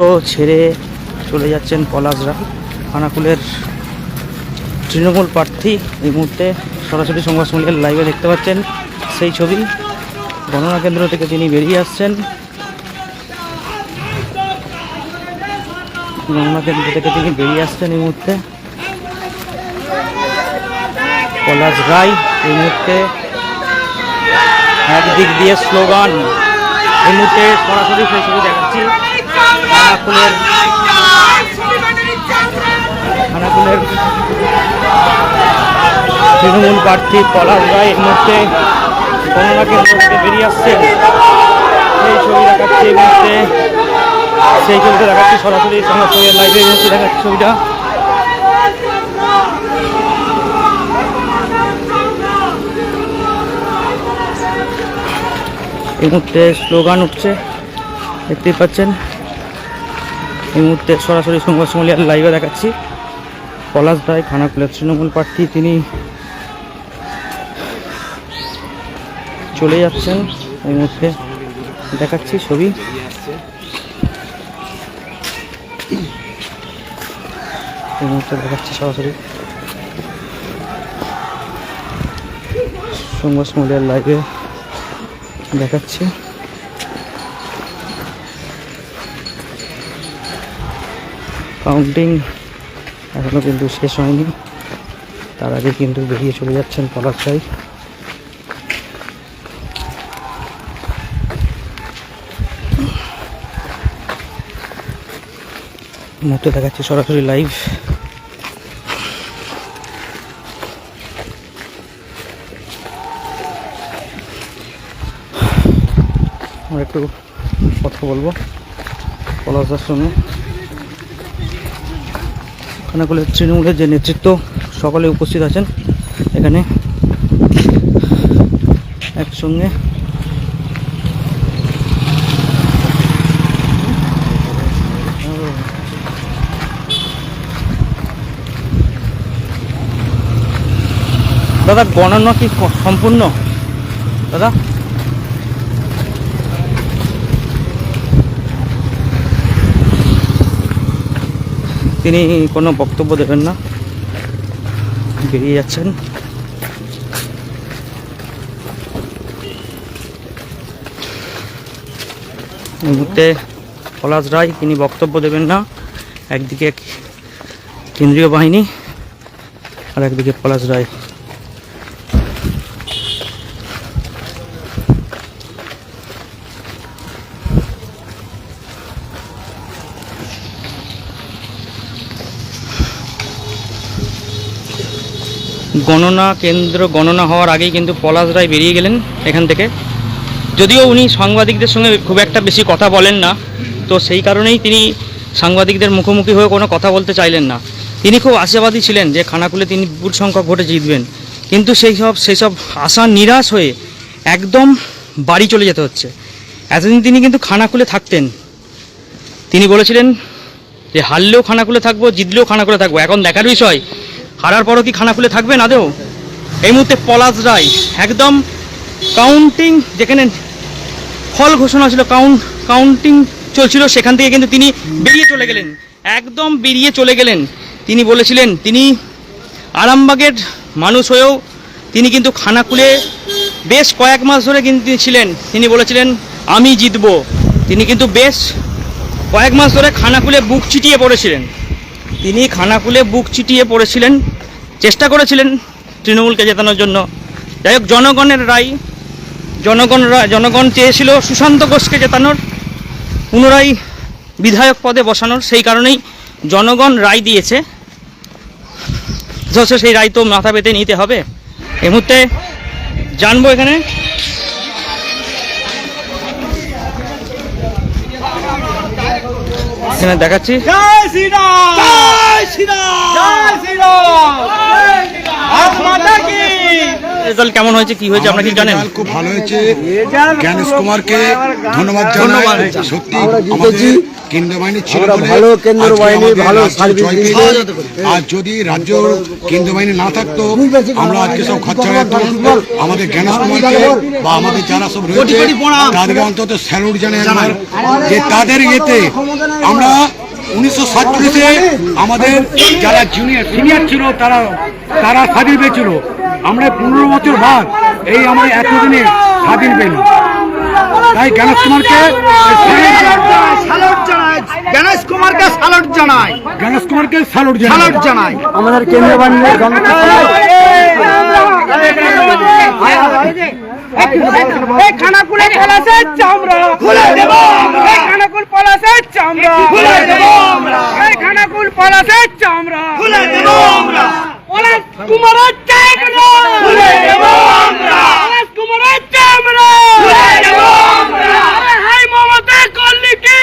তো ছেড়ে চলে যাচ্ছেন পলাশরা। খানাকুলের তৃণমূল প্রার্থী এই মুহূর্তে সরাসরি সংবাদ সম্মেলনের লাইভে দেখতে পাচ্ছেন সেই ছবি। গণনা কেন্দ্র থেকে তিনি বেরিয়ে আসছেন। গণনা কেন্দ্র থেকে তিনি বেরিয়ে আসছেন এই মুহূর্তে। পলাশ রায় এই মুহূর্তে একদিক দিয়ে স্লোগান, এই মুহূর্তে সরাসরি সেই ছবি দেখাচ্ছি। খানাকুলের তৃণমূল প্রার্থী পলাশ রায় এই মুহূর্তে গণনা কেন্দ্র থেকে বেরিয়ে আসছেন, সেই ছবি দেখাচ্ছি এই মুহূর্তে। সেই ছবিটা দেখাচ্ছি সরাসরি সংবাদ সম্মেলনের লাইভে এই মুহূর্তে দেখাচ্ছি ছবিটা। এই মুহূর্তে স্লোগান উঠছে, দেখতেই পাচ্ছেন। এই মুহূর্তে সরাসরি সংবাদ সম্মেলনের লাইভে দেখাচ্ছি। পলাশ রায় খানাকুলের তৃণমূল প্রার্থী, তিনি চলে যাচ্ছেন। এই মুহূর্তে দেখাচ্ছি ছবি। এই মুহূর্তে দেখাচ্ছি সরাসরি সংবাদ সম্মেলনের লাইভে দেখাচ্ছি। কাউন্টিং এখনো কিন্তু শেষ হয়নি, তার আগে কিন্তু বেরিয়ে চলে যাচ্ছেন পলাশ রায়। মুহূর্তে দেখাচ্ছি সরাসরি লাইভ। আমরা একটু কথা বলবো পলাশদার সঙ্গে। খানাকুলের তৃণমূলের যে নেতৃত্ব সকলে উপস্থিত আছেন এখানে একসঙ্গে। দাদা, গণনা কি সম্পূর্ণ? দাদা, তিনি কোনো বক্তব্য দেবেন না, বেরিয়ে যাচ্ছেন। এই মুহূর্তে পলাশ রায় তিনি বক্তব্য দেবেন না। একদিকে কেন্দ্রীয় বাহিনী আর একদিকে পলাশ রায়। গণনা কেন্দ্র গণনা হওয়ার আগেই কিন্তু পলাশ রায় বেরিয়ে গেলেন এখান থেকে। যদিও উনি সাংবাদিকদের সঙ্গে খুব একটা বেশি কথা বলেন না, তো সেই কারণেই তিনি সাংবাদিকদের মুখোমুখি হয়ে কোনো কথা বলতে চাইলেন না। তিনি খুব আশাবাদী ছিলেন যে খানাকুলে তিনি বিপুল সংখ্যক ভোটে জিতবেন, কিন্তু সেই সব আশা নিরাশ হয়ে একদম বাড়ি চলে যেতে হচ্ছে। এতদিন তিনি কিন্তু খানাকুলে থাকতেন। তিনি বলেছিলেন যে হারলেও খানাকুলে থাকবো, জিতলেও খানাকুলে থাকবো। এখন দেখার বিষয় হারার পরও কি খানাকুলে থাকবেন আদেও। এই মুহূর্তে পলাশ রায় একদম কাউন্টিং, যেখানে ফল ঘোষণা ছিল, কাউন্টিং চলছিল, সেখান থেকে কিন্তু তিনি বেরিয়ে চলে গেলেন, একদম বেরিয়ে চলে গেলেন। তিনি বলেছিলেন তিনি আরামবাগের মানুষ হয়েও তিনি কিন্তু খানাকুলে বেশ কয়েক মাস ধরে কিন্তু তিনি ছিলেন। তিনি বলেছিলেন আমি জিতব। তিনি কিন্তু বেশ কয়েক মাস ধরে খানাকুলে বুক চিটিয়ে পড়েছিলেন। তিনি খানাকুলে বুক চিটিয়ে পড়েছিলেন, চেষ্টা করেছিলেন তৃণমূলকে জেতানোর জন্য। যাই হোক, জনগণের রায়, জনগণ চেয়েছিল সুশান্ত ঘোষকে জেতানোর, পুনরায় বিধায়ক পদে বসানোর। সেই কারণেই জনগণ রায় দিয়েছে, অথচ সেই রায় তো মাথা পেতে নিতে হবে। এই মুহূর্তে জানবো এখানে দেখাচ্ছি। রেজাল্ট কেমন হয়েছে, কি হয়েছে আপনারা কি জানেন? রেজাল্ট খুব ভালো হয়েছে। জ্ঞানেশ কুমারকে ধন্যবাদ জানাই। সত্যি আমাদের কেন্দ্র বাহিনী ছিল বলে ভালো কেন্দ্র বাহিনী ভালো সার্ভিস দিয়েছে। আর যদি রাজ্য কেন্দ্র বাহিনী না থাকতো আমরা আজকে সব খরচা হতাম। আমাদের জ্ঞানেশ কুমারকে বা আমাদের যারা সব রয়েছে তাদেরকে অন্তত স্যালুট জানাই একবার, যে তাদের ইয়েতে আমরা 1947-এ আমাদের যারা সিনিয়র ছিল তারা স্বাধীন পেয়েছিল। আমরা 15 বছর বাদ এই আমরা এতদিনে স্বাধীন পেলাম। তাই গণেশ কুমারকে গণেশ কুমারকে স্যালুট জানাই। গণেশ কুমারকে স্যালুট জানাই আমাদের কেন্দ্রীয় বাহিনীর খানাকুলের পলাশের চামড়া খুলে দেব, খানাকুল পলাশের চামড়া খুলে দেব, খানাকুল পলাশের চামড়া খুলে দেব, পলাশ কুমারের চামড়া খুলে দেব, পলাশ কুমারের চামড়া খুলে দেব। হাই মমতা করলি কি,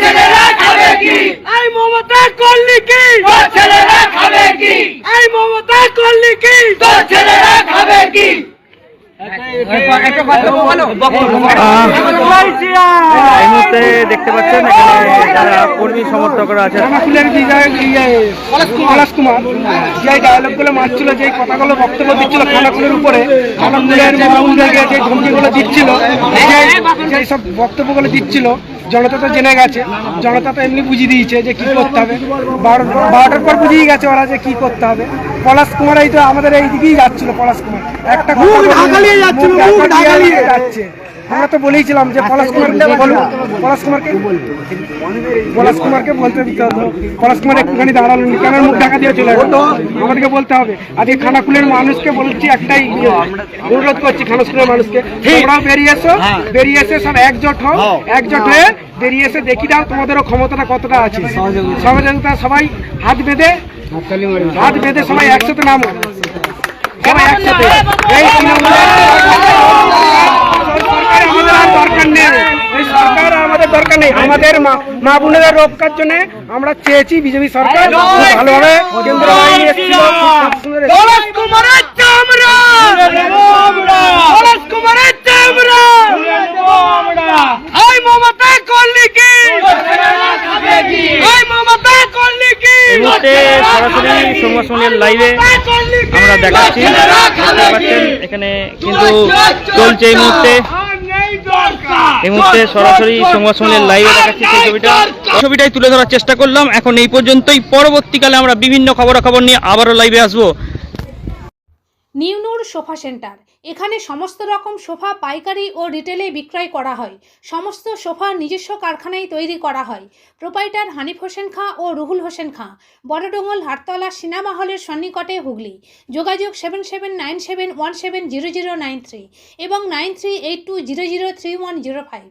ছেলেরা খাবে কি? হাই মমতা করলি কি, ছেলেরা খাবে কি? হাই মমতা করলি কি, ছেলেরা খাবে কি? এই মুহূর্তে দেখতে পাচ্ছেন এখানে যারা কর্মী সমর্থকরা আছেন, খানাকুলের পলাশ কুমার যে ডায়লগগুলো মারছিল, যে কথাগুলো বক্তব্য দিচ্ছিল খানাকুলের উপরে, খানাকুলের মানুষদেরকে যে ধমকিগুলো দিচ্ছিল, যে সব বক্তব্যগুলো দিচ্ছিল, জনতা তো জেনে গেছে। জনতা তো এমনি বুঝিয়ে দিয়েছে যে কি করতে হবে। 12টার পর বুঝিয়ে গেছে ওরা যে কি করতে হবে। পলাশ কুমার এই তো আমাদের এই দিকেই যাচ্ছিল। পলাশ কুমার একটা যাচ্ছে। আমরা তো বলেইছিলাম যে পলাশ কুমারকে বলতে দিতে হতো। পলাশ কুমার একটুখানি দাঁড়ালো, কেন মুখ ঢাকা দিয়ে চলে গেল? আমাদেরকে বলতে হবে। আজকে খানাকুলের মানুষকে বলছি, একটাই অনুরোধ করছি খানাকুলের মানুষকে, তোমরাও বেরিয়ে এসে সব একজোট হও, একজোট হয়ে বেরিয়ে এসে দেখি দাও তোমাদেরও ক্ষমতাটা কতটা আছে। সহযোগিতা সবাই হাত বেঁধে সবাই একসাথে নামো, সবাই একসাথে। এই সরকার আমাদের দরকার নেই। আমাদের মা বোনেদের রক্ষার জন্য আমরা চেয়েছি বিজেপি সরকার ভালোভাবে কেন্দ্র বাহিনী এসেছিল। পলাশ কুমারের চামড়া, পলাশ কুমারের চামড়া, এই মমতা করলি কি, এই মমতা করলি কি? এই মুহূর্তে সরাসরি সংবাদ সম্মেলনের লাইভে আমরা দেখাচ্ছি, এখানে কিন্তু চলছে এই মুহূর্তে সরাসরি সংবাদ সম্মেলনের লাইভে দেখাচ্ছি সেই ছবিটাই তুলে ধরার চেষ্টা করলাম। এখন এই পর্যন্তই, পরবর্তীকালে আমরা বিভিন্ন খবরাখবর নিয়ে আবারও লাইভে আসবো। নিউ নূর সোফা সেন্টার, এখানে সমস্ত রকম সোফা পাইকারি ও রিটেলে বিক্রয় করা হয়। সমস্ত সোফা নিজস্ব কারখানায় তৈরি করা হয়। প্রোপাইটার হানিফ হোসেন খাঁ ও রুহুল হোসেন খাঁ, বড়ডোঙ্গল হাটতলা সিনেমা হলের সন্নিকটে, হুগলি। যোগাযোগ 7797170093 এবং 9382003105।